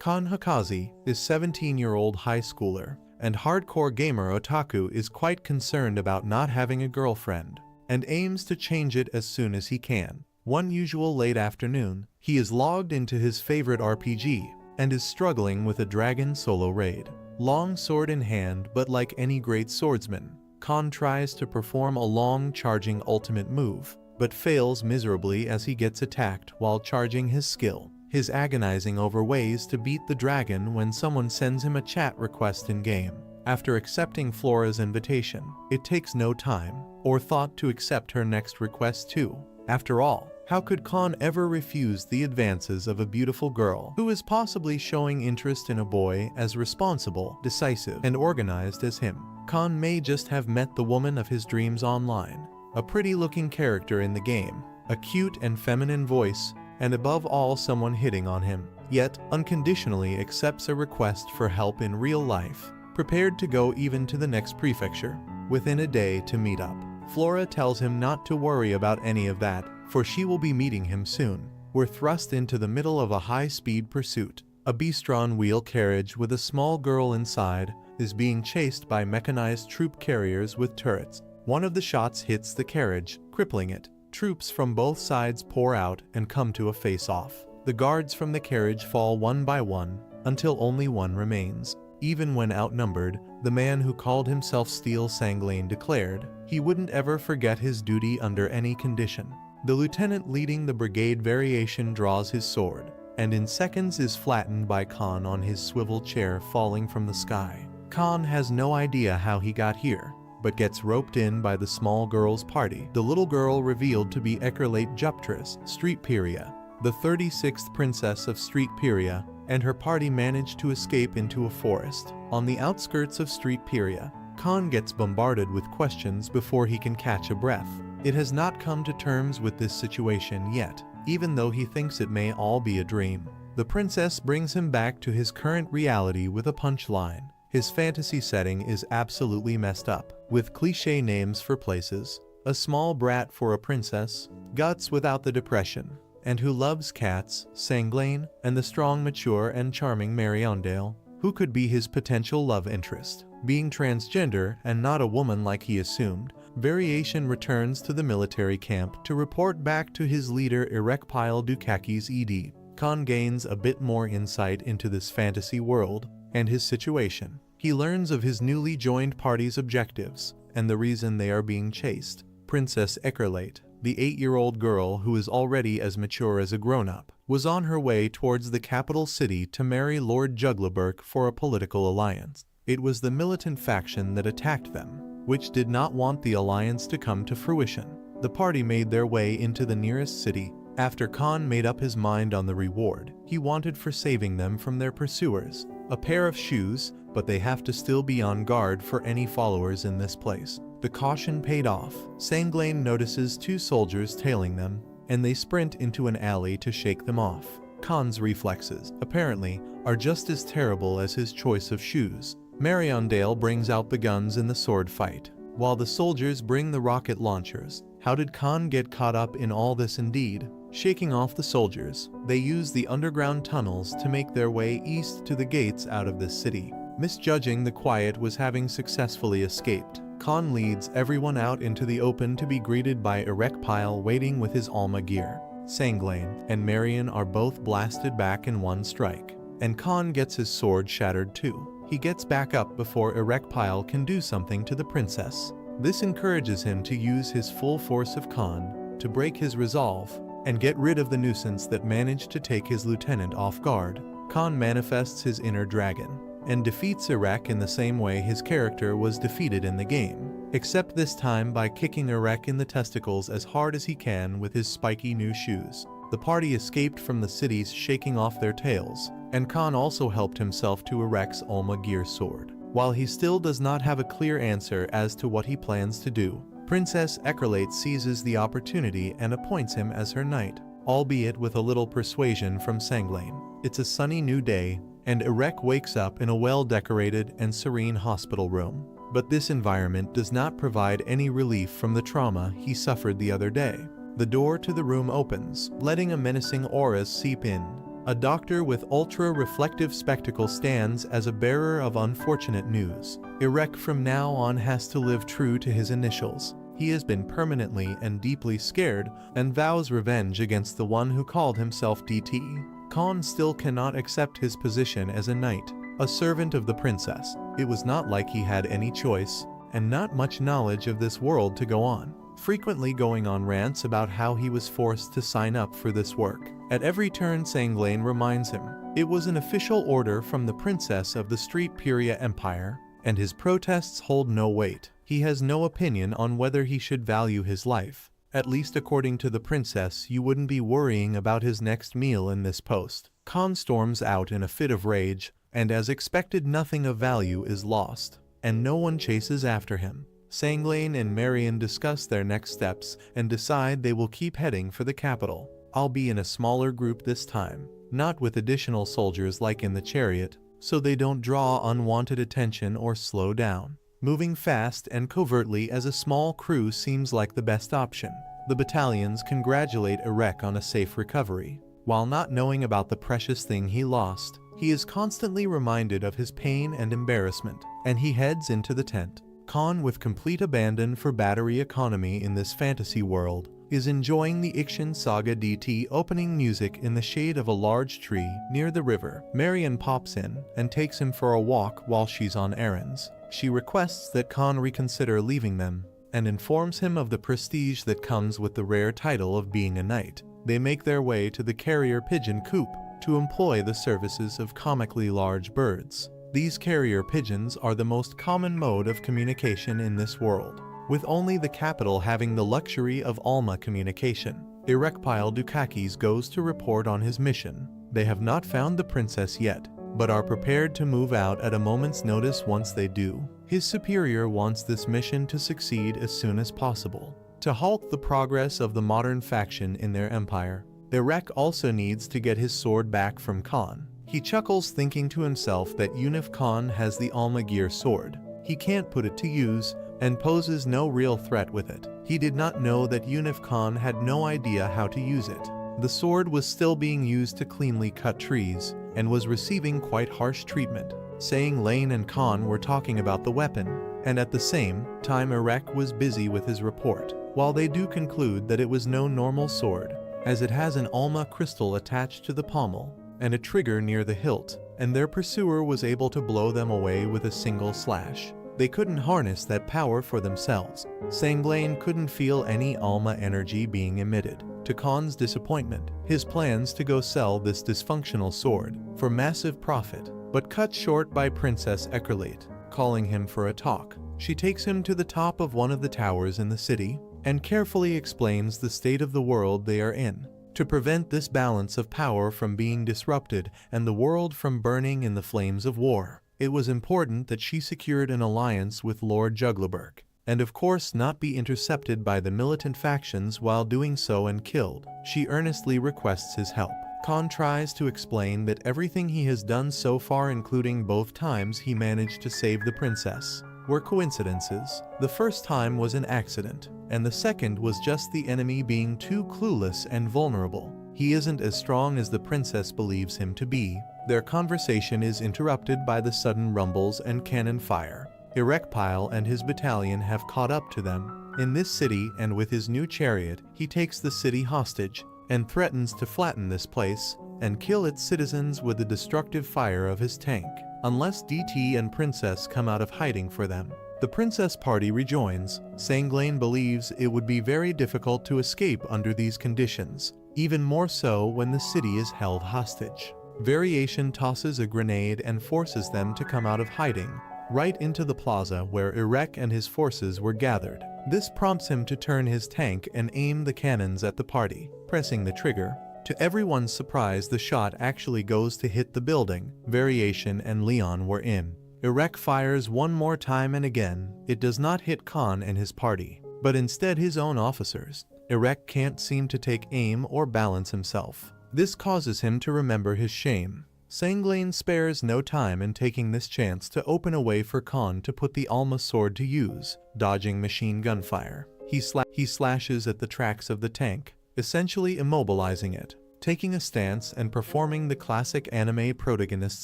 Kon Hokaze is 17-year-old high schooler and hardcore gamer otaku is quite concerned about not having a girlfriend and aims to change it as soon as he can. One usual late afternoon, he is logged into his favorite RPG and is struggling with a dragon solo raid. Long sword in hand, but like any great swordsman, Kon tries to perform a long charging ultimate move, but fails miserably as he gets attacked while charging his skill. His agonizing over ways to beat the dragon when someone sends him a chat request in-game. After accepting Flora's invitation, it takes no time or thought to accept her next request too. After all, how could Kon ever refuse the advances of a beautiful girl who is possibly showing interest in a boy as responsible, decisive, and organized as him? Kon may just have met the woman of his dreams online, a pretty-looking character in the game, a cute and feminine voice, and above all someone hitting on him, yet unconditionally accepts a request for help in real life, prepared to go even to the next prefecture within a day to meet up. Flora tells him not to worry about any of that, for she will be meeting him soon. We're thrust into the middle of a high-speed pursuit. A beast-drawn wheel carriage with a small girl inside is being chased by mechanized troop carriers with turrets. One of the shots hits the carriage, crippling it. Troops from both sides pour out and come to a face-off. The guards from the carriage fall one by one, until only one remains. Even when outnumbered, the man who called himself Steel Sanglane declared he wouldn't ever forget his duty under any condition. The lieutenant leading the brigade variation draws his sword, and in seconds is flattened by Kon on his swivel chair falling from the sky. Kon has no idea how he got here, but gets roped in by the small girl's party. The little girl revealed to be Ekerlate Juptris, Street Pyria, the 36th princess of Street Pyria, and her party managed to escape into a forest. On the outskirts of Street Pyria, Kon gets bombarded with questions before he can catch a breath. It has not come to terms with this situation yet, even though he thinks it may all be a dream. The princess brings him back to his current reality with a punchline. His fantasy setting is absolutely messed up, with cliché names for places, a small brat for a princess, guts without the depression, and who loves cats, Sanglane, and the strong, mature, and charming Mariondale, who could be his potential love interest. Being transgender and not a woman like he assumed, Variation returns to the military camp to report back to his leader Erekpile Dukakis ED. Kon gains a bit more insight into this fantasy world and his situation. He learns of his newly joined party's objectives and the reason they are being chased. Princess Ekerlate, the 8-year-old girl who is already as mature as a grown-up, was on her way towards the capital city to marry Lord Jugleberg for a political alliance. It was the militant faction that attacked them, which did not want the alliance to come to fruition. The party made their way into the nearest city. After Kon made up his mind on the reward he wanted for saving them from their pursuers, a pair of shoes, but they have to still be on guard for any followers in this place. The caution paid off. Sanglane notices 2 soldiers tailing them, and they sprint into an alley to shake them off. Kon's reflexes, apparently, are just as terrible as his choice of shoes. Mariondale brings out the guns in the sword fight, while the soldiers bring the rocket launchers. How did Kon get caught up in all this indeed? Shaking off the soldiers, they use the underground tunnels to make their way east to the gates out of this city. Misjudging the quiet was having successfully escaped, Kon leads everyone out into the open to be greeted by Erekpile waiting with his Alma gear. Sanglane and Marion are both blasted back in one strike, and Kon gets his sword shattered too. He gets back up before Erekpile can do something to the princess. This encourages him to use his full force of Kon to break his resolve and get rid of the nuisance that managed to take his lieutenant off guard. Kon manifests his inner dragon and defeats Erek in the same way his character was defeated in the game, except this time by kicking Erek in the testicles as hard as he can with his spiky new shoes. The party escaped from the cities shaking off their tails, and Kon also helped himself to Erek's Alma gear sword. While he still does not have a clear answer as to what he plans to do, Princess Ekerlate seizes the opportunity and appoints him as her knight, albeit with a little persuasion from Sanglane. It's a sunny new day, and Erek wakes up in a well-decorated and serene hospital room. But this environment does not provide any relief from the trauma he suffered the other day. The door to the room opens, letting a menacing aura seep in, A doctor with ultra-reflective spectacles stands as a bearer of unfortunate news. Irek from now on has to live true to his initials. He has been permanently and deeply scared and vows revenge against the one who called himself DT. Kon still cannot accept his position as a knight, a servant of the princess. It was not like he had any choice, and not much knowledge of this world to go on, frequently going on rants about how he was forced to sign up for this work. At every turn, Sanglain reminds him it was an official order from the princess of the Street Pyria Empire, and his protests hold no weight. He has no opinion on whether he should value his life. At least according to the princess, you wouldn't be worrying about his next meal in this post. Kon storms out in a fit of rage, and as expected, nothing of value is lost, and no one chases after him. Sanglain and Marion discuss their next steps and decide they will keep heading for the capital. I'll be in a smaller group this time, not with additional soldiers like in the chariot, so they don't draw unwanted attention or slow down. Moving fast and covertly as a small crew seems like the best option. The battalions congratulate Irek on a safe recovery. While not knowing about the precious thing he lost, he is constantly reminded of his pain and embarrassment, and he heads into the tent. Kon, with complete abandon for battery economy in this fantasy world, is enjoying the Ikshin Saga DT opening music in the shade of a large tree near the river. Marion pops in and takes him for a walk while she's on errands. She requests that Kon reconsider leaving them and informs him of the prestige that comes with the rare title of being a knight. They make their way to the carrier pigeon coop to employ the services of comically large birds. These carrier pigeons are the most common mode of communication in this world, with only the capital having the luxury of Alma communication. Irekpile Dukakis goes to report on his mission. They have not found the princess yet, but are prepared to move out at a moment's notice once they do. His superior wants this mission to succeed as soon as possible, to halt the progress of the modern faction in their empire. Irek also needs to get his sword back from Kon. He chuckles, thinking to himself that Unif Kon has the Alma Gear sword. He can't put it to use, and poses no real threat with it. He did not know that Unif Kon had no idea how to use it. The sword was still being used to cleanly cut trees, and was receiving quite harsh treatment. Lane and Kon were talking about the weapon, and at the same time Irek was busy with his report. While they do conclude that it was no normal sword, as it has an Alma crystal attached to the pommel, and a trigger near the hilt, and their pursuer was able to blow them away with a single slash. They couldn't harness that power for themselves. Sanglain couldn't feel any Alma energy being emitted. To Kon's disappointment, his plans to go sell this dysfunctional sword for massive profit, but cut short by Princess Eckerlate, calling him for a talk. She takes him to the top of one of the towers in the city, and carefully explains the state of the world they are in. To prevent this balance of power from being disrupted and the world from burning in the flames of war, it was important that she secured an alliance with Lord Jugleberg, and of course not be intercepted by the militant factions while doing so and killed. She earnestly requests his help. Kon tries to explain that everything he has done so far, including both times he managed to save the princess, were coincidences. The first time was an accident, and the second was just the enemy being too clueless and vulnerable. He isn't as strong as the princess believes him to be. Their conversation is interrupted by the sudden rumbles and cannon fire. Irekpile and his battalion have caught up to them in this city, and with his new chariot, he takes the city hostage and threatens to flatten this place and kill its citizens with the destructive fire of his tank, unless DT and Princess come out of hiding for them. The Princess party rejoins. Sanglain believes it would be very difficult to escape under these conditions, even more so when the city is held hostage. Variation tosses a grenade and forces them to come out of hiding, right into the plaza where Irek and his forces were gathered. This prompts him to turn his tank and aim the cannons at the party, pressing the trigger. To everyone's surprise, the shot actually goes to hit the building Variation and Leon were in. Irek fires one more time, and again, it does not hit Kon and his party, but instead his own officers. Irek can't seem to take aim or balance himself. This causes him to remember his shame. Sanglain spares no time in taking this chance to open a way for Kon to put the Alma sword to use, dodging machine gun fire. He slashes at the tracks of the tank, essentially immobilizing it. Taking a stance and performing the classic anime protagonist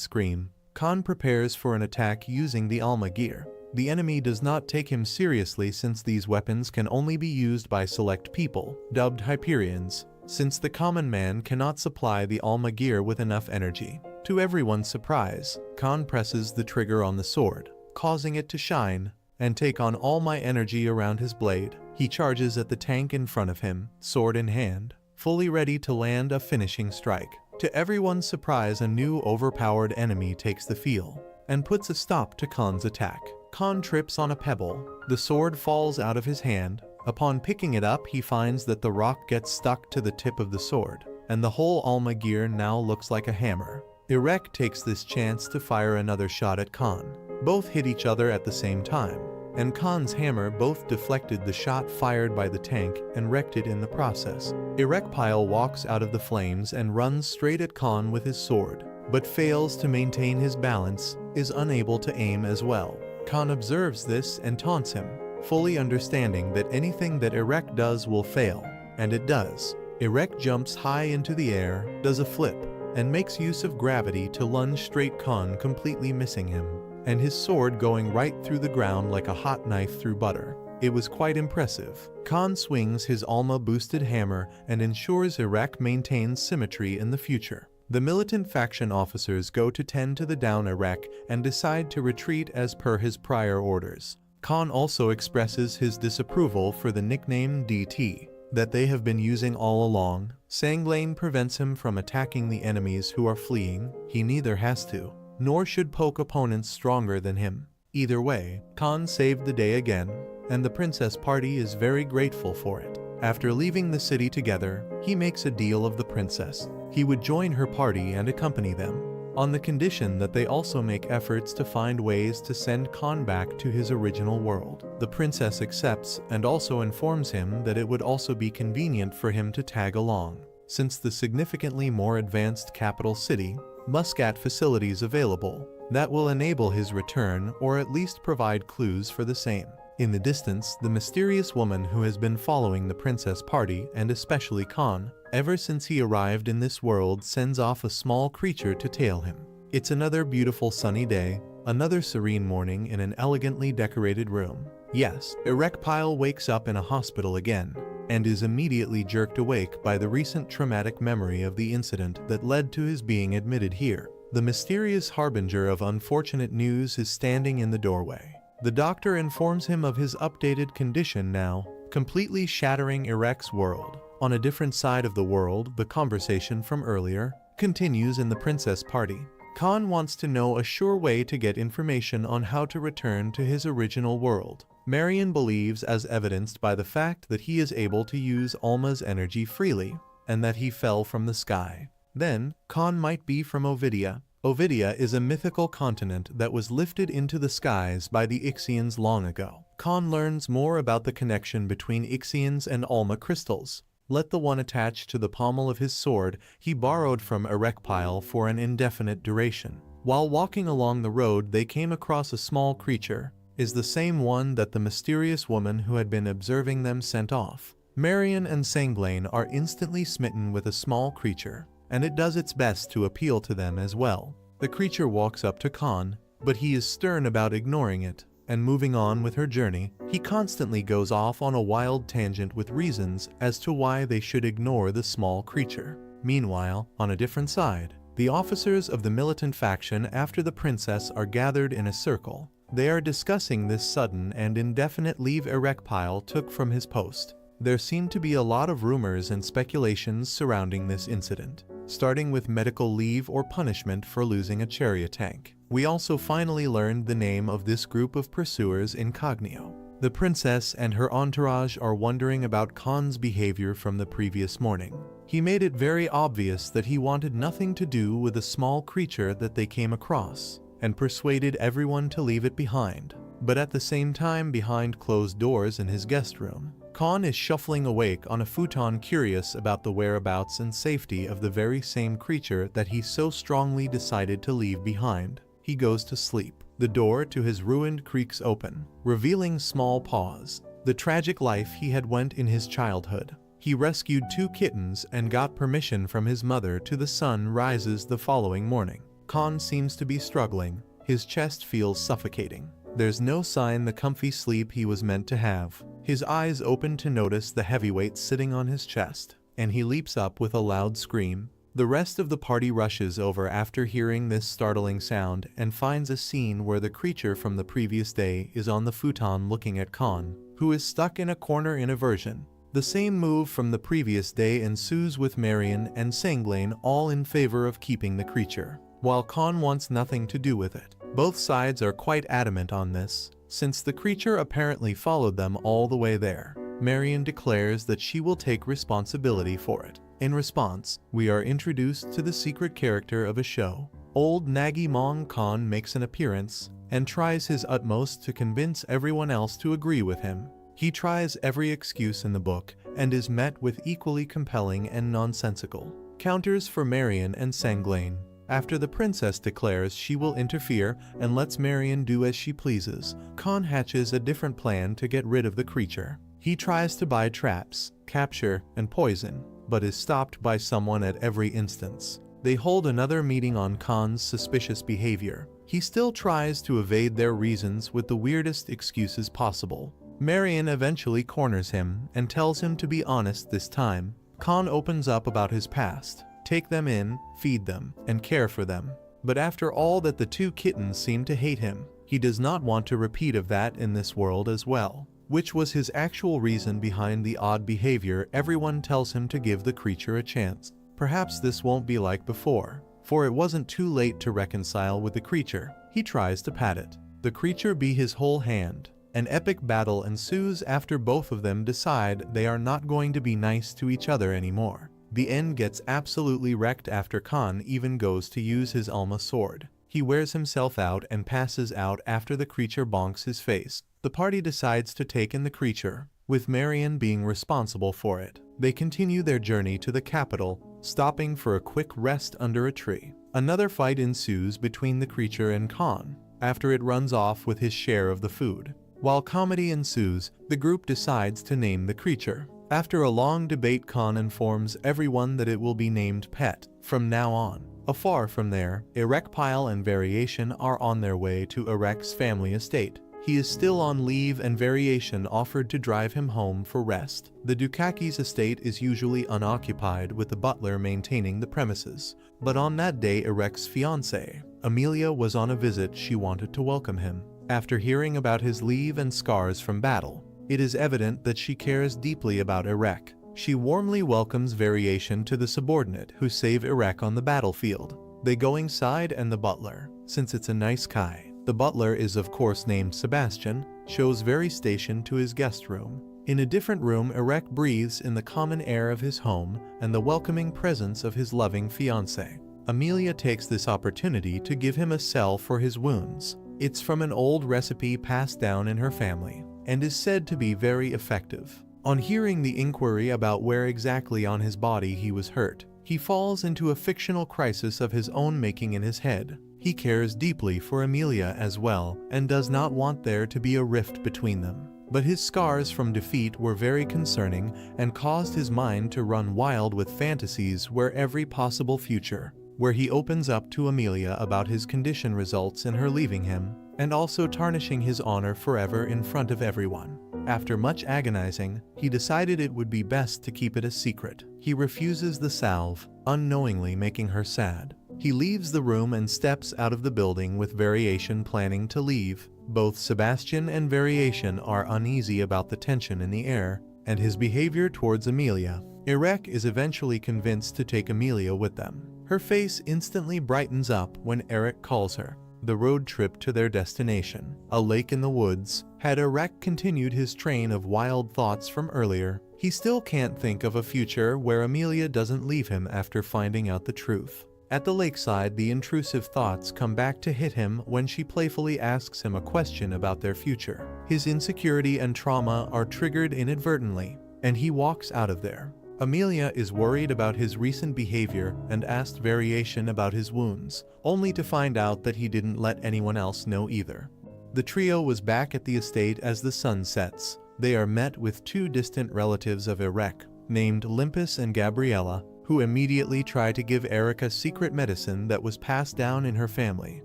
scream, Kon prepares for an attack using the Alma gear. The enemy does not take him seriously since these weapons can only be used by select people, dubbed Hyperions, since the common man cannot supply the Alma gear with enough energy. To everyone's surprise, Kon presses the trigger on the sword, causing it to shine and take on all my energy around his blade. He charges at the tank in front of him, sword in hand, fully ready to land a finishing strike. To everyone's surprise, a new overpowered enemy takes the field and puts a stop to Kon's attack. Kon trips on a pebble. The sword falls out of his hand. Upon picking it up, he finds that the rock gets stuck to the tip of the sword, and the whole Alma gear now looks like a hammer. Irek takes this chance to fire another shot at Kon. Both hit each other at the same time, and Kon's hammer both deflected the shot fired by the tank and wrecked it in the process. Erekpile walks out of the flames and runs straight at Kon with his sword, but fails to maintain his balance, is unable to aim as well. Kon observes this and taunts him, fully understanding that anything that Irek does will fail, and it does. Irek jumps high into the air, does a flip, and makes use of gravity to lunge straight Kon, completely missing him, and his sword going right through the ground like a hot knife through butter. It was quite impressive. Kon swings his Alma-boosted hammer and ensures Irek maintains symmetry in the future. The militant faction officers go to tend to the down Irek and decide to retreat as per his prior orders. Kon also expresses his disapproval for the nickname DT that they have been using all along. Sanglane prevents him from attacking the enemies who are fleeing. He neither has to, nor should poke opponents stronger than him. Either way, Kon saved the day again, and the princess party is very grateful for it. After leaving the city together, he makes a deal of the princess. He would join her party and accompany them, on the condition that they also make efforts to find ways to send Kon back to his original world. The princess accepts and also informs him that it would also be convenient for him to tag along, since the significantly more advanced capital city, Muscat facilities available, that will enable his return or at least provide clues for the same. In the distance, the mysterious woman who has been following the princess party, and especially Kon, ever since he arrived in this world, sends off a small creature to tail him. It's another beautiful sunny day, another serene morning in an elegantly decorated room. Yes, Erekpile wakes up in a hospital again, and is immediately jerked awake by the recent traumatic memory of the incident that led to his being admitted here. The mysterious harbinger of unfortunate news is standing in the doorway. The doctor informs him of his updated condition now, completely shattering Irek's world. On a different side of the world, the conversation from earlier continues in the princess party. Kon wants to know a sure way to get information on how to return to his original world. Marion believes, as evidenced by the fact that he is able to use Alma's energy freely, and that he fell from the sky. Then, Kon might be from Ovidia. Ovidia is a mythical continent that was lifted into the skies by the Ixians long ago. Kon learns more about the connection between Ixians and Alma crystals. Let the one attached to the pommel of his sword he borrowed from Erekpile for an indefinite duration. While walking along the road, they came across a small creature, is the same one that the mysterious woman who had been observing them sent off. Marion and Sanglane are instantly smitten with a small creature, and it does its best to appeal to them as well. The creature walks up to Kon, but he is stern about ignoring it, and moving on with her journey. He constantly goes off on a wild tangent with reasons as to why they should ignore the small creature. Meanwhile, on a different side, the officers of the militant faction after the princess are gathered in a circle. They are discussing this sudden and indefinite leave Erekpile took from his post. There seem to be a lot of rumors and speculations surrounding this incident, starting with medical leave or punishment for losing a chariot tank. We also finally learned the name of this group of pursuers incognito. The princess and her entourage are wondering about Kon's behavior from the previous morning. He made it very obvious that he wanted nothing to do with a small creature that they came across, and persuaded everyone to leave it behind. But at the same time, behind closed doors in his guest room, Kon is shuffling awake on a futon, curious about the whereabouts and safety of the very same creature that he so strongly decided to leave behind. He goes to sleep. The door to his ruined creaks open, revealing Small Paws, the tragic life he had went in his childhood. He rescued 2 kittens and got permission from his mother to the sun rises the following morning. Kon seems to be struggling. His chest feels suffocating. There's no sign the comfy sleep he was meant to have. His eyes open to notice the heavyweight sitting on his chest, and he leaps up with a loud scream. The rest of the party rushes over after hearing this startling sound and finds a scene where the creature from the previous day is on the futon looking at Kon, who is stuck in a corner in aversion. The same move from the previous day ensues with Marion and Sanglane all in favor of keeping the creature, while Kon wants nothing to do with it. Both sides are quite adamant on this, since the creature apparently followed them all the way there. Marion declares that she will take responsibility for it. In response, we are introduced to the secret character of a show. Old Nagi Mong Kon makes an appearance and tries his utmost to convince everyone else to agree with him. He tries every excuse in the book and is met with equally compelling and nonsensical counters for Marion and Sanglane. After the princess declares she will interfere and lets Marion do as she pleases, Kon hatches a different plan to get rid of the creature. He tries to buy traps, capture, and poison, but is stopped by someone at every instance. They hold another meeting on Kon's suspicious behavior. He still tries to evade their reasons with the weirdest excuses possible. Marion eventually corners him and tells him to be honest this time. Kon opens up about his past. Take them in, feed them, and care for them. But after all that, the 2 kittens seem to hate him. He does not want a repeat of that in this world as well, which was his actual reason behind the odd behavior. Everyone tells him to give the creature a chance. Perhaps this won't be like before, for it wasn't too late to reconcile with the creature. He tries to pat it. The creature be his whole hand. An epic battle ensues after both of them decide they are not going to be nice to each other anymore. The end gets absolutely wrecked after Kon even goes to use his Alma sword. He wears himself out and passes out after the creature bonks his face. The party decides to take in the creature, with Marion being responsible for it. They continue their journey to the capital, stopping for a quick rest under a tree. Another fight ensues between the creature and Kon, after it runs off with his share of the food. While comedy ensues, the group decides to name the creature. After a long debate, Kon informs everyone that it will be named Pet from now on. Afar from there, Erekpile and Variation are on their way to Erek's family estate. He is still on leave and Variation offered to drive him home for rest. The Dukaki's estate is usually unoccupied, with the butler maintaining the premises. But on that day, Erek's fiancée, Amelia, was on a visit. She wanted to welcome him. After hearing about his leave and scars from battle, it is evident that she cares deeply about Erek. She warmly welcomes Variation to the subordinate who save Erek on the battlefield. They go inside, and the butler, since it's a nice guy, the butler is of course named Sebastian, shows Variation to his guest room. In a different room, Erek breathes in the common air of his home and the welcoming presence of his loving fiancée. Amelia takes this opportunity to give him a salve for his wounds. It's from an old recipe passed down in her family, and is said to be very effective. On hearing the inquiry about where exactly on his body he was hurt, he falls into a fictional crisis of his own making in his head. He cares deeply for Amelia as well, and does not want there to be a rift between them. But his scars from defeat were very concerning and caused his mind to run wild with fantasies where every possible future, where he opens up to Amelia about his condition results in her leaving him, and also tarnishing his honor forever in front of everyone. After much agonizing, he decided it would be best to keep it a secret. He refuses the salve, unknowingly making her sad. He leaves the room and steps out of the building with Variation planning to leave. Both Sebastian and Variation are uneasy about the tension in the air and his behavior towards Amelia. Erek is eventually convinced to take Amelia with them. Her face instantly brightens up when Erek calls her. The road trip to their destination, a lake in the woods, had Erek continued his train of wild thoughts from earlier. He still can't think of a future where Amelia doesn't leave him after finding out the truth. At the lakeside, the intrusive thoughts come back to hit him when she playfully asks him a question about their future. His insecurity and trauma are triggered inadvertently, and he walks out of there. Amelia is worried about his recent behavior and asked Variation about his wounds, only to find out that he didn't let anyone else know either. The trio was back at the estate as the sun sets. They are met with two distant relatives of Erek, named Limpus and Gabriella, who immediately try to give Eric a secret medicine that was passed down in her family.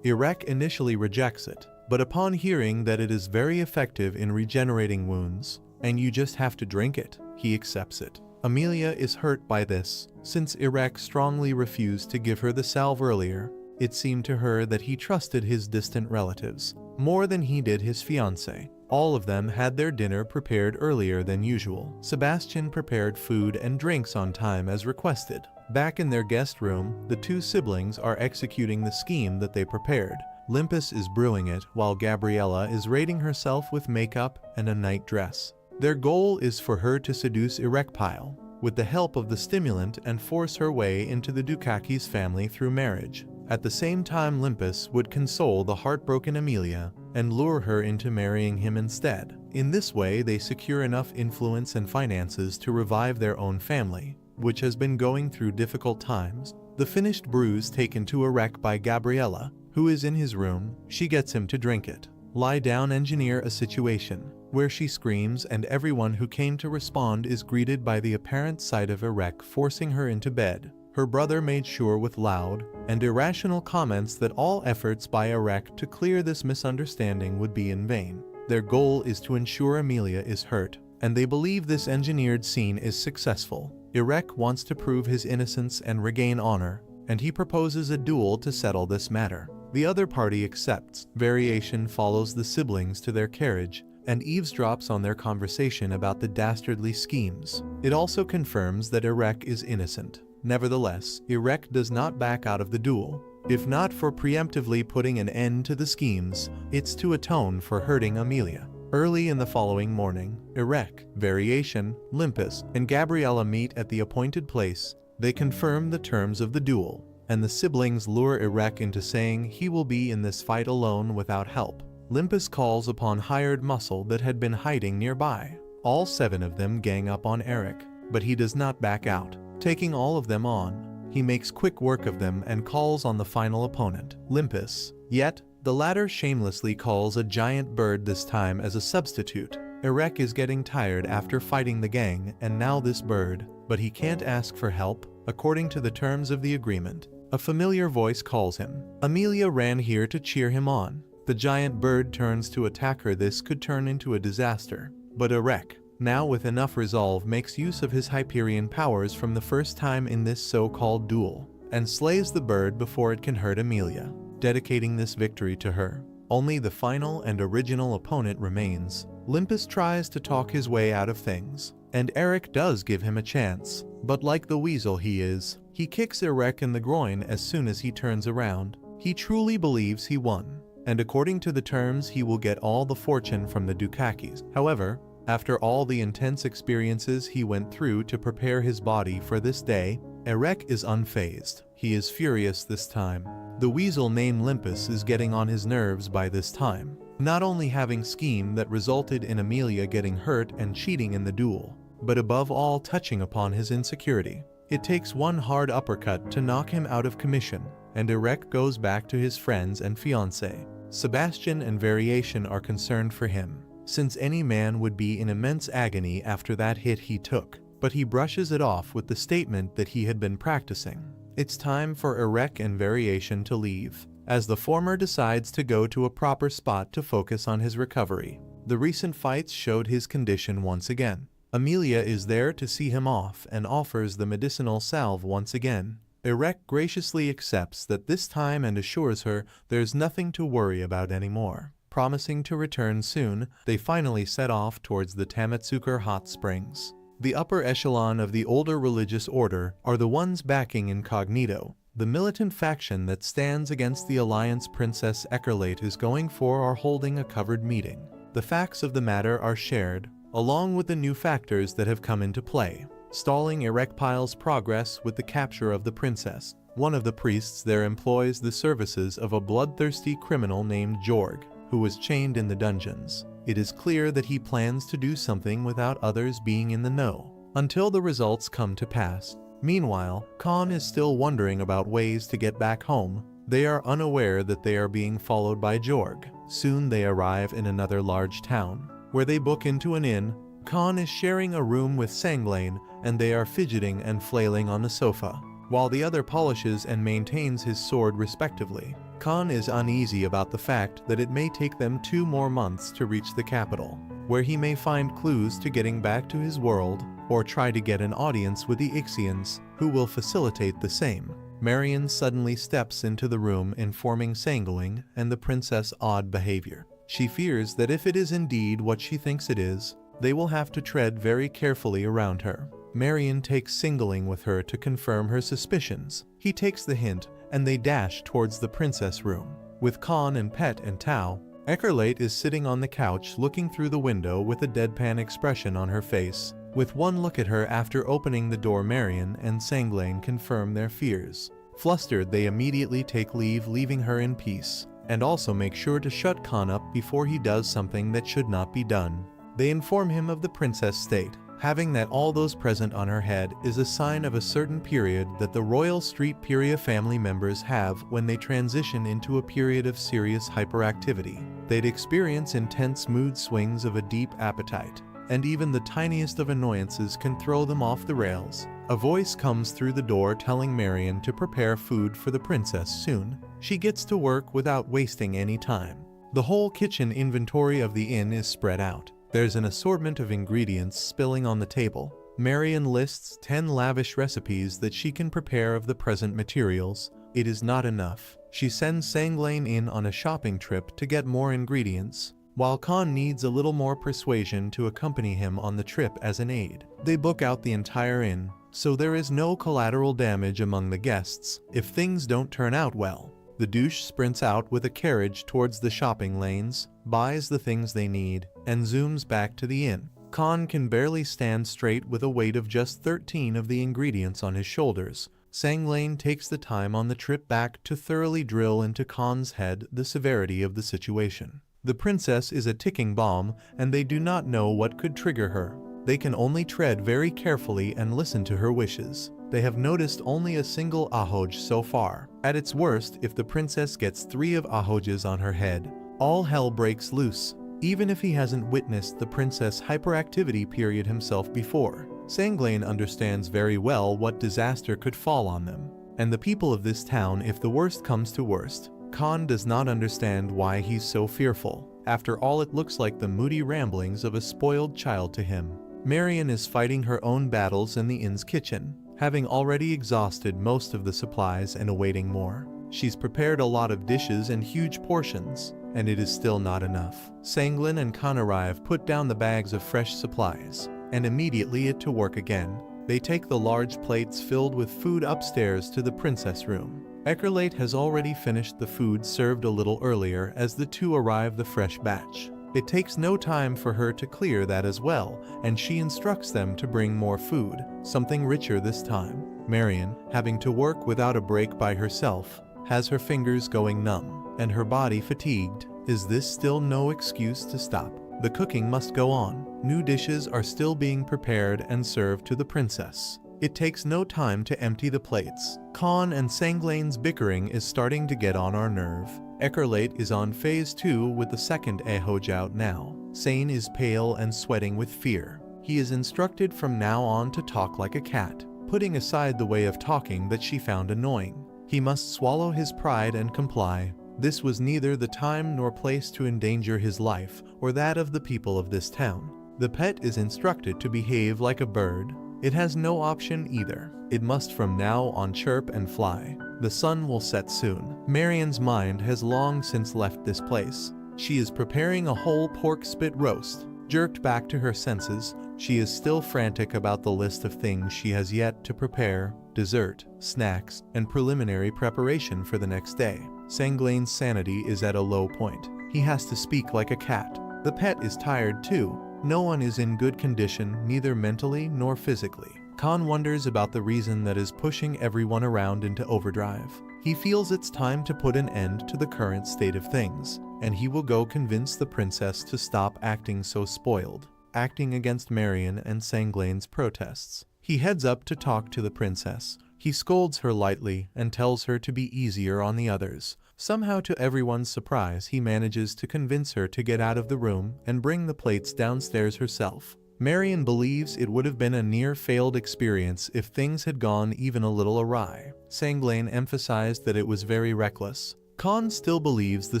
Eric initially rejects it, but upon hearing that it is very effective in regenerating wounds, and you just have to drink it, he accepts it. Amelia is hurt by this, since Eric strongly refused to give her the salve earlier. It seemed to her that he trusted his distant relatives more than he did his fiancée. All of them had their dinner prepared earlier than usual. Sebastian prepared food and drinks on time as requested. Back in their guest room, the two siblings are executing the scheme that they prepared. Limpus is brewing it, while Gabriella is rating herself with makeup and a night dress. Their goal is for her to seduce Erekpile with the help of the stimulant and force her way into the Dukakis family through marriage. At the same time, Limpus would console the heartbroken Amelia and lure her into marrying him instead. In this way, they secure enough influence and finances to revive their own family, which has been going through difficult times. The finished brew is taken to Erek by Gabriella, who is in his room. She gets him to drink it. Lie down, engineer a situation where she screams, and everyone who came to respond is greeted by the apparent sight of Erek forcing her into bed. Her brother made sure with loud and irrational comments that all efforts by Erek to clear this misunderstanding would be in vain. Their goal is to ensure Amelia is hurt, and they believe this engineered scene is successful. Erek wants to prove his innocence and regain honor, and he proposes a duel to settle this matter. The other party accepts. Variation follows the siblings to their carriage and eavesdrops on their conversation about the dastardly schemes. It also confirms that Erek is innocent. Nevertheless, Erek does not back out of the duel. If not for preemptively putting an end to the schemes, it's to atone for hurting Amelia. Early in the following morning, Erek, Variation, Limpus, and Gabriella meet at the appointed place. They confirm the terms of the duel, and the siblings lure Erek into saying he will be in this fight alone without help. Limpus calls upon hired muscle that had been hiding nearby. All 7 of them gang up on Eric, but he does not back out. Taking all of them on, he makes quick work of them and calls on the final opponent, Limpus. Yet, the latter shamelessly calls a giant bird this time as a substitute. Erek is getting tired after fighting the gang and now this bird, but he can't ask for help, according to the terms of the agreement. A familiar voice calls him. Amelia ran here to cheer him on. The giant bird turns to attack her. This could turn into a disaster. But Erek, now with enough resolve, makes use of his Hyperion powers from the first time in this so-called duel, and slays the bird before it can hurt Amelia, dedicating this victory to her. Only the final and original opponent remains. Limpus tries to talk his way out of things, and Eric does give him a chance, but like the weasel he is, he kicks Erek in the groin as soon as he turns around. He truly believes he won, and according to the terms he will get all the fortune from the Dukakis. However, after all the intense experiences he went through to prepare his body for this day, Erek is unfazed. He is furious this time. The weasel named Limpus is getting on his nerves by this time, not only having schemed that resulted in Amelia getting hurt and cheating in the duel, but above all touching upon his insecurity. It takes one hard uppercut to knock him out of commission, and Erek goes back to his friends and fiancée. Sebastian and Variation are concerned for him, since any man would be in immense agony after that hit he took, but he brushes it off with the statement that he had been practicing. It's time for Erek and Variation to leave, as the former decides to go to a proper spot to focus on his recovery. The recent fights showed his condition once again. Amelia is there to see him off and offers the medicinal salve once again. Erek graciously accepts that this time and assures her there's nothing to worry about anymore. Promising to return soon, they finally set off towards the Tamatsuker hot springs. The upper echelon of the older religious order are the ones backing Incognito. The militant faction that stands against the Alliance Princess Eckerlate is going for or holding a covered meeting. The facts of the matter are shared, along with the new factors that have come into play, stalling Erekpile's progress with the capture of the princess. One of the priests there employs the services of a bloodthirsty criminal named Jorg, who was chained in the dungeons. It is clear that he plans to do something without others being in the know, until the results come to pass. Meanwhile, Kon is still wondering about ways to get back home. They are unaware that they are being followed by Jorg. Soon they arrive in another large town, where they book into an inn. Kon is sharing a room with Sanglain, and they are fidgeting and flailing on the sofa, while the other polishes and maintains his sword respectively. Kon is uneasy about the fact that it may take them 2 more months to reach the capital, where he may find clues to getting back to his world, or try to get an audience with the Ixians, who will facilitate the same. Marion suddenly steps into the room, informing Sangling and the princess odd behavior. She fears that if it is indeed what she thinks it is, they will have to tread very carefully around her. Marion takes Singling with her to confirm her suspicions. He takes the hint, and they dash towards the princess room. With Kon and Pet and Tao, Eckerlate is sitting on the couch looking through the window with a deadpan expression on her face. With one look at her after opening the door, Marion and Sanglain confirm their fears. Flustered, they immediately take leave, leaving her in peace, and also make sure to shut Kon up before he does something that should not be done. They inform him of the princess' state, having that all those present on her head is a sign of a certain period that the Royal Street Pyria family members have when they transition into a period of serious hyperactivity. They'd experience intense mood swings of a deep appetite, and even the tiniest of annoyances can throw them off the rails. A voice comes through the door telling Marion to prepare food for the princess soon. She gets to work without wasting any time. The whole kitchen inventory of the inn is spread out. There's an assortment of ingredients spilling on the table. Marion lists 10 lavish recipes that she can prepare of the present materials. It is not enough. She sends Sanglain in on a shopping trip to get more ingredients, while Kon needs a little more persuasion to accompany him on the trip as an aide. They book out the entire inn, so there is no collateral damage among the guests if things don't turn out well. The douche sprints out with a carriage towards the shopping lanes, buys the things they need, and zooms back to the inn. Kon can barely stand straight with a weight of just 13 of the ingredients on his shoulders. Sanglain takes the time on the trip back to thoroughly drill into Kon's head the severity of the situation. The princess is a ticking bomb, and they do not know what could trigger her. They can only tread very carefully and listen to her wishes. They have noticed only a single ahoj so far. At its worst, if the princess gets 3 of ahojes on her head, all hell breaks loose, even if he hasn't witnessed the princess' hyperactivity period himself before. Sanglain understands very well what disaster could fall on them, and the people of this town if the worst comes to worst. Kon does not understand why he's so fearful. After all, it looks like the moody ramblings of a spoiled child to him. Marion is fighting her own battles in the inn's kitchen, having already exhausted most of the supplies and awaiting more. She's prepared a lot of dishes and huge portions, and it is still not enough. Sanglain and Kon arrive, put down the bags of fresh supplies, and immediately to work again. They take the large plates filled with food upstairs to the princess room. Eckerlate has already finished the food served a little earlier as the two arrive the fresh batch. It takes no time for her to clear that as well, and she instructs them to bring more food, something richer this time. Marion, having to work without a break by herself, has her fingers going numb, and her body fatigued. Is this still no excuse to stop? The cooking must go on. New dishes are still being prepared and served to the princess. It takes no time to empty the plates. Kon and Sanglain's bickering is starting to get on our nerve. Eckerlate is on phase 2 with the second ahoj out now. Sane is pale and sweating with fear. He is instructed from now on to talk like a cat, putting aside the way of talking that she found annoying. He must swallow his pride and comply. This was neither the time nor place to endanger his life or that of the people of this town. The pet is instructed to behave like a bird. It has no option either. It must from now on chirp and fly. The sun will set soon. Marion's mind has long since left this place. She is preparing a whole pork spit roast. Jerked back to her senses, she is still frantic about the list of things she has yet to prepare: dessert, snacks, and preliminary preparation for the next day. Sanglain's sanity is at a low point. He has to speak like a cat. The pet is tired too. No one is in good condition, neither mentally nor physically. Kon wonders about the reason that is pushing everyone around into overdrive. He feels it's time to put an end to the current state of things, and he will go convince the princess to stop acting so spoiled, acting against Marion and Sanglain's protests. He heads up to talk to the princess. He scolds her lightly and tells her to be easier on the others. Somehow, to everyone's surprise, he manages to convince her to get out of the room and bring the plates downstairs herself. Marion believes it would have been a near-failed experience if things had gone even a little awry. Sanglane emphasized that it was very reckless. Kon still believes the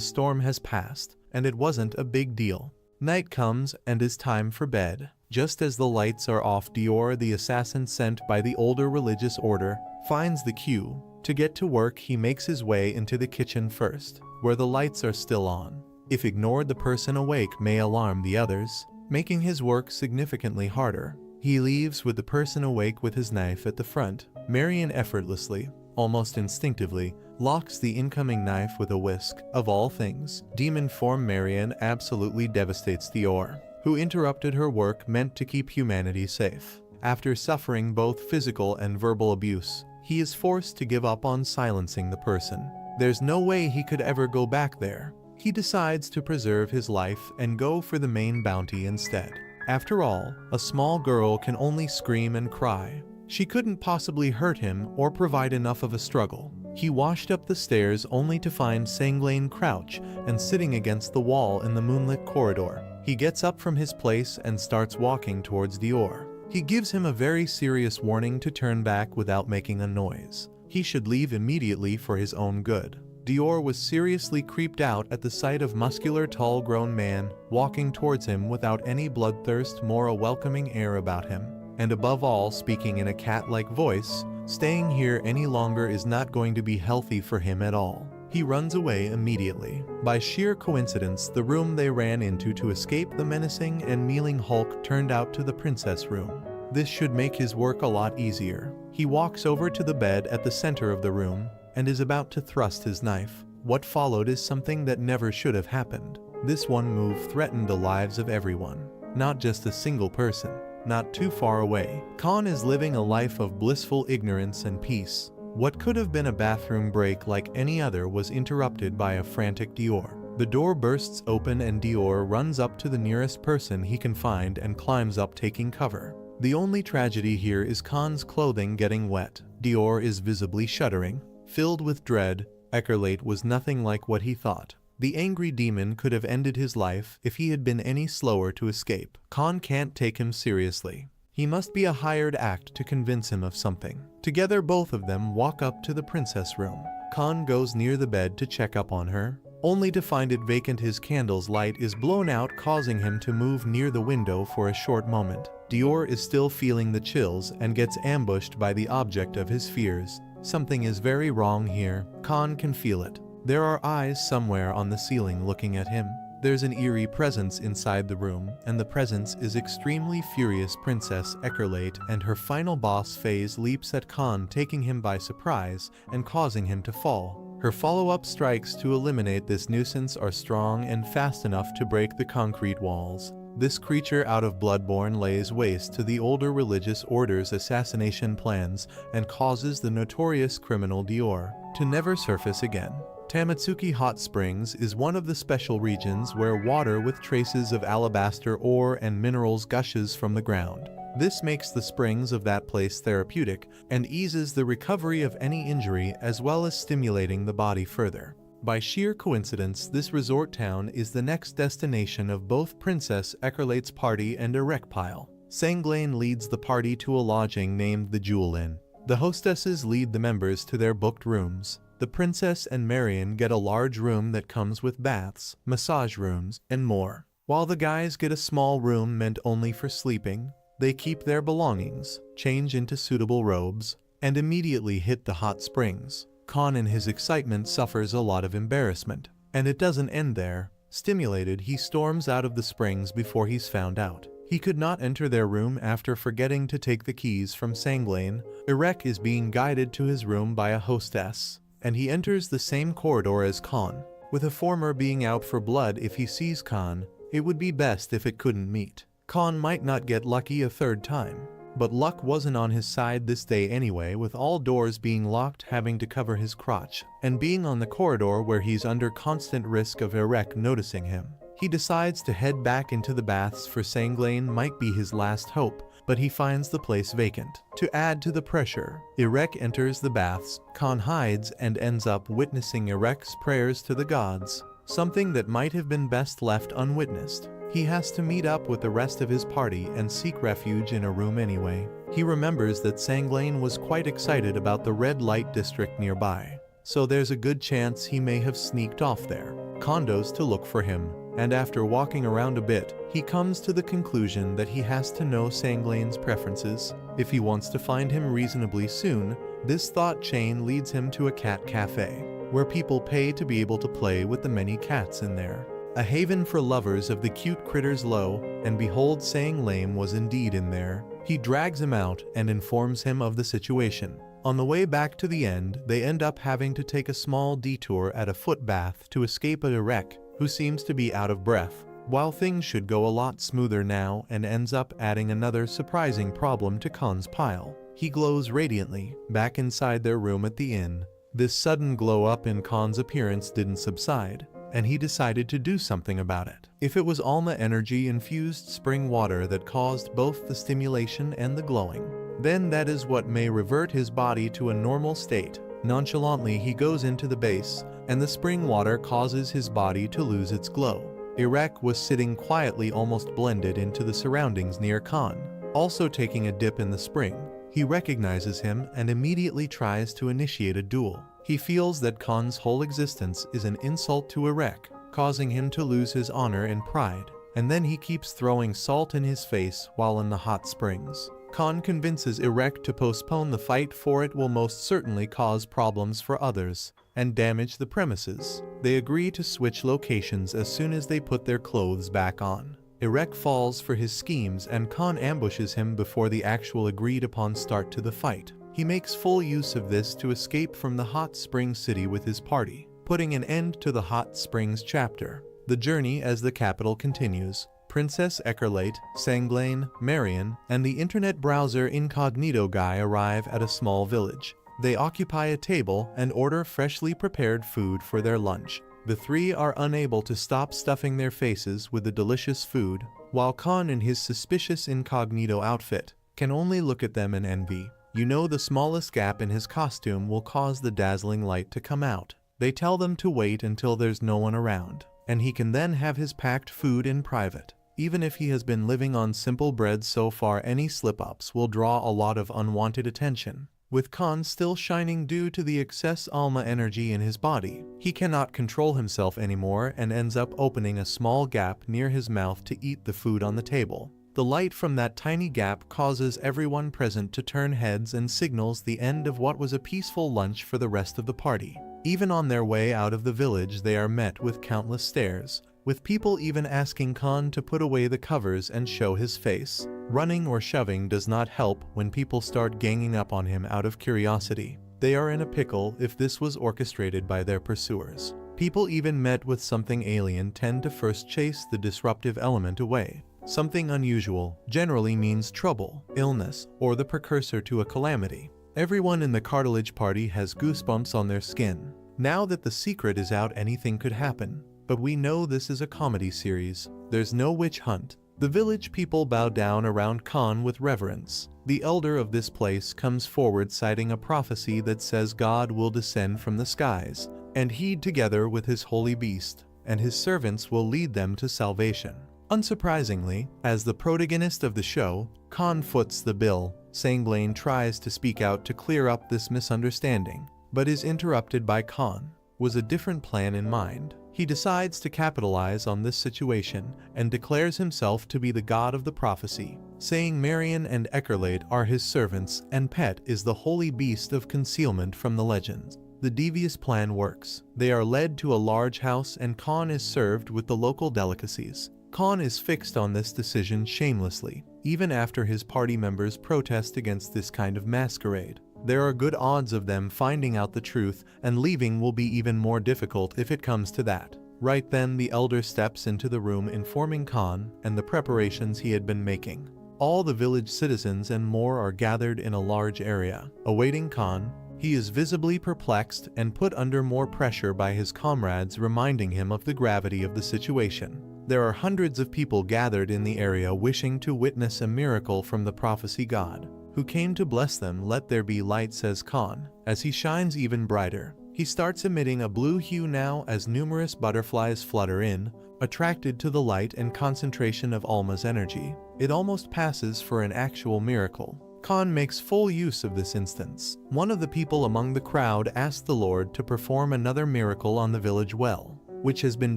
storm has passed, and it wasn't a big deal. Night comes and it's time for bed. Just as the lights are off, Dior, the assassin sent by the older religious order, finds the cue. To get to work, he makes his way into the kitchen first, where the lights are still on. If ignored, the person awake may alarm the others, making his work significantly harder. He leaves with the person awake with his knife at the front. Marion effortlessly, almost instinctively, locks the incoming knife with a whisk. Of all things, demon form Marion absolutely devastates Dior, who interrupted her work meant to keep humanity safe. After suffering both physical and verbal abuse, he is forced to give up on silencing the person. There's no way he could ever go back there. He decides to preserve his life and go for the main bounty instead. After all, a small girl can only scream and cry. She couldn't possibly hurt him or provide enough of a struggle. He washed up the stairs only to find Sanglane crouch and sitting against the wall in the moonlit corridor. He gets up from his place and starts walking towards Dior. He gives him a very serious warning to turn back without making a noise. He should leave immediately for his own good. Dior was seriously creeped out at the sight of muscular tall grown man walking towards him without any bloodthirst, more a welcoming air about him, and above all speaking in a cat-like voice. Staying here any longer is not going to be healthy for him at all. He runs away immediately. By sheer coincidence, the room they ran into to escape the menacing and mealing Hulk turned out to the princess room. This should make his work a lot easier. He walks over to the bed at the center of the room and is about to thrust his knife. What followed is something that never should have happened. This one move threatened the lives of everyone, not just a single person. Not too far away, Kon is living a life of blissful ignorance and peace. What could have been a bathroom break like any other was interrupted by a frantic Dior. The door bursts open and Dior runs up to the nearest person he can find and climbs up, taking cover. The only tragedy here is Kon's clothing getting wet. Dior is visibly shuddering, filled with dread. Eckerlate was nothing like what he thought. The angry demon could have ended his life if he had been any slower to escape. Kon can't take him seriously. He must be a hired act to convince him of something. Together, both of them walk up to the princess room. Kon goes near the bed to check up on her, only to find it vacant. His candle's light is blown out, causing him to move near the window for a short moment. Dior is still feeling the chills and gets ambushed by the object of his fears. Something is very wrong here. Kon can feel it. There are eyes somewhere on the ceiling looking at him. There's an eerie presence inside the room, and the presence is extremely furious. Princess Eckerlate and her final boss phase leaps at Kon, taking him by surprise and causing him to fall. Her follow-up strikes to eliminate this nuisance are strong and fast enough to break the concrete walls. This creature out of Bloodborne lays waste to the older religious order's assassination plans and causes the notorious criminal Dior to never surface again. Tamatsuki Hot Springs is one of the special regions where water with traces of alabaster ore and minerals gushes from the ground. This makes the springs of that place therapeutic and eases the recovery of any injury, as well as stimulating the body further. By sheer coincidence, this resort town is the next destination of both Princess Eckerlate's party and a wreck pile. Sanglane leads the party to a lodging named the Jewel Inn. The hostesses lead the members to their booked rooms. The princess and Marion get a large room that comes with baths, massage rooms, and more. While the guys get a small room meant only for sleeping, they keep their belongings, change into suitable robes, and immediately hit the hot springs. Kon in his excitement suffers a lot of embarrassment, and it doesn't end there. Stimulated, he storms out of the springs before he's found out. He could not enter their room after forgetting to take the keys from Sanglane. Irek is being guided to his room by a hostess, and he enters the same corridor as Kon. With a former being out for blood, if he sees Kon, it would be best if it couldn't meet. Kon might not get lucky a third time, but luck wasn't on his side this day anyway, with all doors being locked, having to cover his crotch, and being on the corridor where he's under constant risk of Irek noticing him. He decides to head back into the baths, for Sanglane might be his last hope, but he finds the place vacant. To add to the pressure, Irek enters the baths. Kon hides and ends up witnessing Irek's prayers to the gods, something that might have been best left unwitnessed. He has to meet up with the rest of his party and seek refuge in a room anyway. He remembers that Sanglane was quite excited about the red light district nearby, so there's a good chance he may have sneaked off there. Condos to look for him, and after walking around a bit, he comes to the conclusion that he has to know Sanglane's preferences if he wants to find him reasonably soon. This thought chain leads him to a cat cafe, where people pay to be able to play with the many cats in there. A haven for lovers of the cute critters lo and behold, Sanglane was indeed in there. He drags him out and informs him of the situation. On the way back to the end, they end up having to take a small detour at a foot bath to escape a wreck who seems to be out of breath. While things should go a lot smoother now, and ends up adding another surprising problem to Kon's pile. He glows radiantly back inside their room at the inn. This sudden glow up in Kon's appearance didn't subside, and he decided to do something about it. If it was Alma energy infused spring water that caused both the stimulation and the glowing, then that is what may revert his body to a normal state. Nonchalantly he goes into the base, and the spring water causes his body to lose its glow. Irek was sitting quietly, almost blended into the surroundings near Kon, also taking a dip in the spring. He recognizes him and immediately tries to initiate a duel. He feels that Kon's whole existence is an insult to Irek, causing him to lose his honor and pride, and then he keeps throwing salt in his face while in the hot springs. Kon convinces Irek to postpone the fight, for it will most certainly cause problems for others and damage the premises. They agree to switch locations as soon as they put their clothes back on. Irek falls for his schemes and Kon ambushes him before the actual agreed upon start to the fight. He makes full use of this to escape from the hot spring city with his party, putting an end to the hot springs chapter. The journey as the capital continues. Princess Eckerlate, Sanglane, Marion, and the internet browser incognito guy arrive at a small village. They occupy a table and order freshly prepared food for their lunch. The three are unable to stop stuffing their faces with the delicious food, while Kon in his suspicious incognito outfit can only look at them in envy. You know, the smallest gap in his costume will cause the dazzling light to come out. They tell them to wait until there's no one around, and he can then have his packed food in private. Even if he has been living on simple bread so far, any slip-ups will draw a lot of unwanted attention. With Kon still shining due to the excess Alma energy in his body, he cannot control himself anymore and ends up opening a small gap near his mouth to eat the food on the table. The light from that tiny gap causes everyone present to turn heads and signals the end of what was a peaceful lunch for the rest of the party. Even on their way out of the village, they are met with countless stares, with people even asking Kon to put away the covers and show his face. Running or shoving does not help when people start ganging up on him out of curiosity. They are in a pickle if this was orchestrated by their pursuers. People even met with something alien tend to first chase the disruptive element away. Something unusual generally means trouble, illness, or the precursor to a calamity. Everyone in the cartilage party has goosebumps on their skin. Now that the secret is out, anything could happen. But we know this is a comedy series. There's no witch hunt. The village people bow down around Kon with reverence. The elder of this place comes forward citing a prophecy that says God will descend from the skies, and he, together with his holy beast, and his servants will lead them to salvation. Unsurprisingly, as the protagonist of the show, Kon foots the bill. Sanglane tries to speak out to clear up this misunderstanding, but is interrupted by Kon. Was a different plan in mind. He decides to capitalize on this situation and declares himself to be the god of the prophecy, saying Marion and Eckerlate are his servants and Pet is the holy beast of concealment from the legends. The devious plan works. They are led to a large house and Kon is served with the local delicacies. Kon is fixed on this decision shamelessly, even after his party members protest against this kind of masquerade. There are good odds of them finding out the truth, and leaving will be even more difficult if it comes to that. Right then, the elder steps into the room informing Kon and the preparations he had been making. All the village citizens and more are gathered in a large area, awaiting Kon. He is visibly perplexed and put under more pressure by his comrades, reminding him of the gravity of the situation. There are hundreds of people gathered in the area wishing to witness a miracle from the prophecy god, who came to bless them. Let there be light, says Kon, as he shines even brighter. He starts emitting a blue hue now as numerous butterflies flutter in, attracted to the light and concentration of Alma's energy. It almost passes for an actual miracle. Kon makes full use of this instance. One of the people among the crowd asked the Lord to perform another miracle on the village well, which has been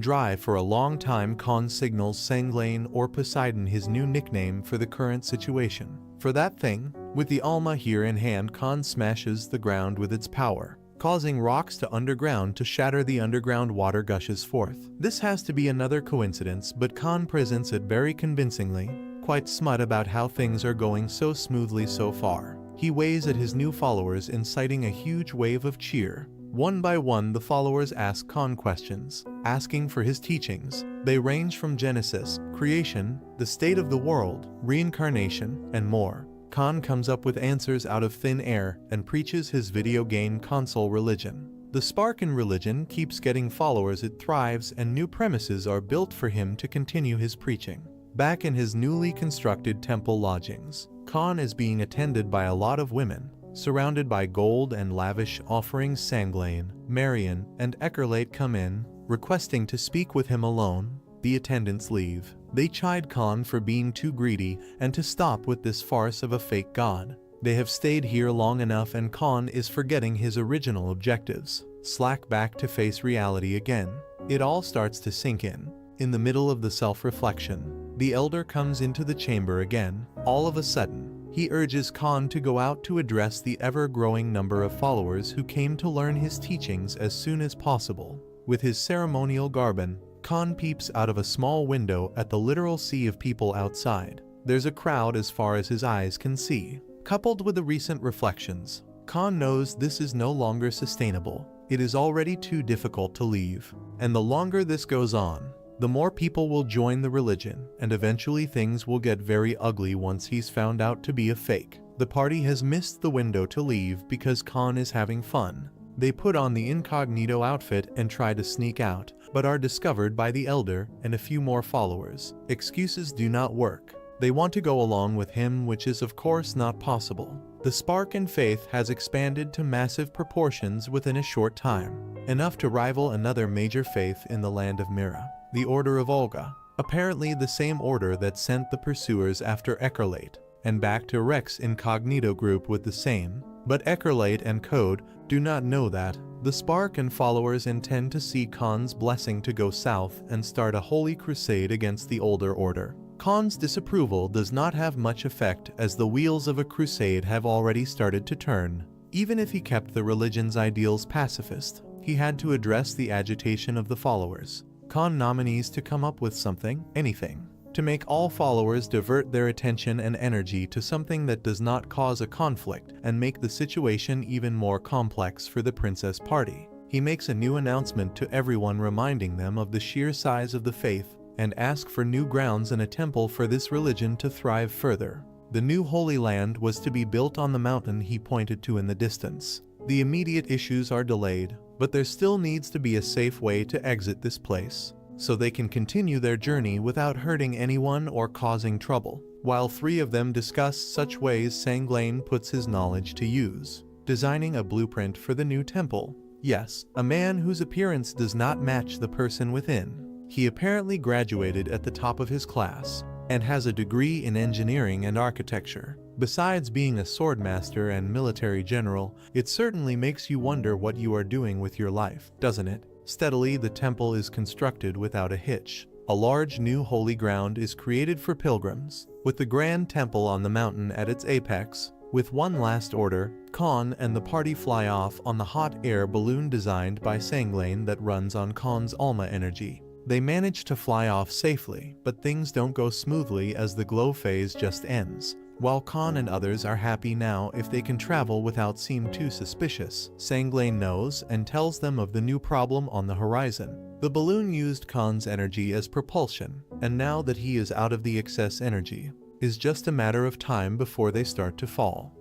dry for a long time. Kon signals Sanglane or Poseidon, his new nickname for the current situation, for that thing. With the Alma here in hand, Kon smashes the ground with its power, causing rocks to underground to shatter. The underground water gushes forth. This has to be another coincidence, but Kon presents it very convincingly, quite smut about how things are going so smoothly so far. He waves at his new followers, inciting a huge wave of cheer. One by one, the followers ask Kon questions, asking for his teachings. They range from Genesis, creation, the state of the world, reincarnation, and more. Kon comes up with answers out of thin air and preaches his video game console religion. The spark in religion keeps getting followers, it thrives, and new premises are built for him to continue his preaching. Back in his newly constructed temple lodgings, Kon is being attended by a lot of women, surrounded by gold and lavish offerings. Sanglane, Marion, and Eckerlate come in, requesting to speak with him alone. The attendants leave. They chide Kon for being too greedy and to stop with this farce of a fake god. They have stayed here long enough, and Kon is forgetting his original objectives. Slack back to face reality again. It all starts to sink in. In the middle of the self-reflection, the elder comes into the chamber again. All of a sudden, he urges Kon to go out to address the ever-growing number of followers who came to learn his teachings as soon as possible. With his ceremonial garb, Kon peeps out of a small window at the literal sea of people outside. There's a crowd as far as his eyes can see. Coupled with the recent reflections, Kon knows this is no longer sustainable. It is already too difficult to leave. And the longer this goes on, the more people will join the religion, and eventually things will get very ugly once he's found out to be a fake. The party has missed the window to leave because Kon is having fun. They put on the incognito outfit and try to sneak out, but are discovered by the elder and a few more followers. Excuses do not work. They want to go along with him, which is of course not possible. The spark in faith has expanded to massive proportions within a short time, enough to rival another major faith in the land of Mira, the Order of Olga, apparently the same order that sent the pursuers after Eckerlate, and back to Rex incognito group with the same. But Eckerlate and Code do not know that. The spark and followers intend to see Kon's blessing to go south and start a holy crusade against the older order. Kon's disapproval does not have much effect, as the wheels of a crusade have already started to turn. Even if he kept the religion's ideals pacifist, he had to address the agitation of the followers. Kon nominees to come up with something, anything, to make all followers divert their attention and energy to something that does not cause a conflict and make the situation even more complex for the princess party. He makes a new announcement to everyone, reminding them of the sheer size of the faith, and ask for new grounds and a temple for this religion to thrive further. The new Holy Land was to be built on the mountain he pointed to in the distance. The immediate issues are delayed, but there still needs to be a safe way to exit this place, so they can continue their journey without hurting anyone or causing trouble. While three of them discuss such ways, Sanglane puts his knowledge to use, designing a blueprint for the new temple. Yes, a man whose appearance does not match the person within. He apparently graduated at the top of his class, and has a degree in engineering and architecture. Besides being a swordmaster and military general, it certainly makes you wonder what you are doing with your life, doesn't it? Steadily, the temple is constructed without a hitch. A large new holy ground is created for pilgrims, with the grand temple on the mountain at its apex. With one last order, Kon and the party fly off on the hot air balloon designed by Sanglane that runs on Kon's Alma energy. They manage to fly off safely, but things don't go smoothly as the glow phase just ends. While Kon and others are happy now if they can travel without seeming too suspicious, Sanglane knows and tells them of the new problem on the horizon. The balloon used Kon's energy as propulsion, and now that he is out of the excess energy, is just a matter of time before they start to fall.